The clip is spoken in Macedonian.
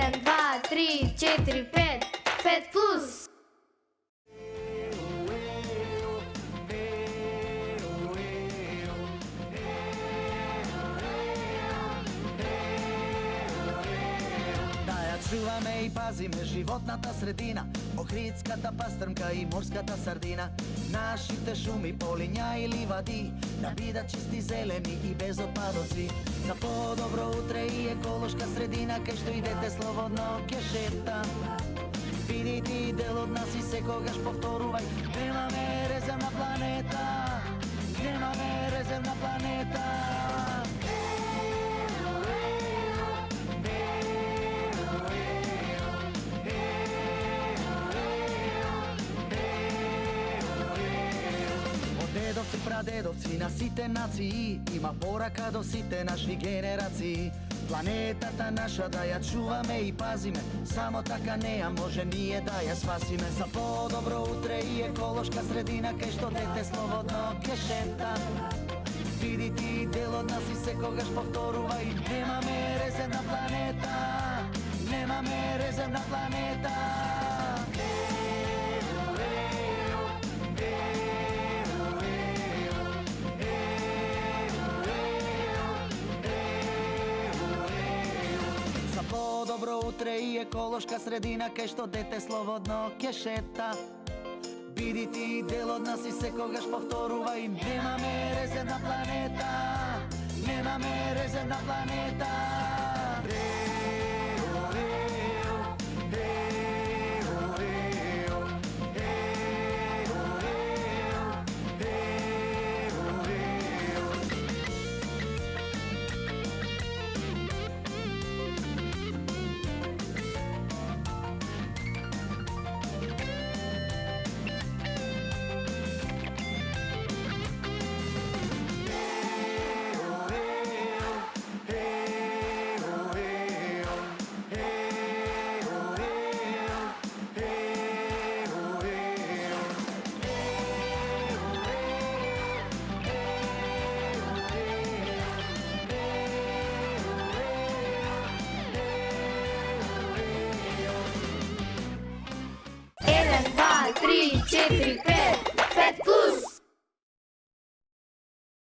1, 2, 3, 4, 5. 5 plus. Да ја чуваме и пазиме животната средина, охридската пастрмка и морската сардина. Нашите шуми, полиња и ливади да бидат чисти, зелени и без отпадоци. За подобро утре и еколошка средина, кај што и дете слободно ќе шета. Видите и дел од нас и секогаш повторувај: немаме резервна планета, немаме резервна планета. Дедовци, прадедовци на сите нации, има порака до сите наши генерации. Планетата наша да ја чуваме и пазиме, само така неа може ние да ја спасиме. За подобро утре и еколошка средина, кај што дете слободно ќе шета. Види ти дел од нас и секогаш повторувај: немаме резервна планета, немаме резервна планета. Подобро утре и еколошка средина, кај што дете слободно ќе шета. Биди ти дел од нас и секогаш повторувај: немаме резервна планета, немаме резервна планета. Jedan, dva, tri, četiri, pet.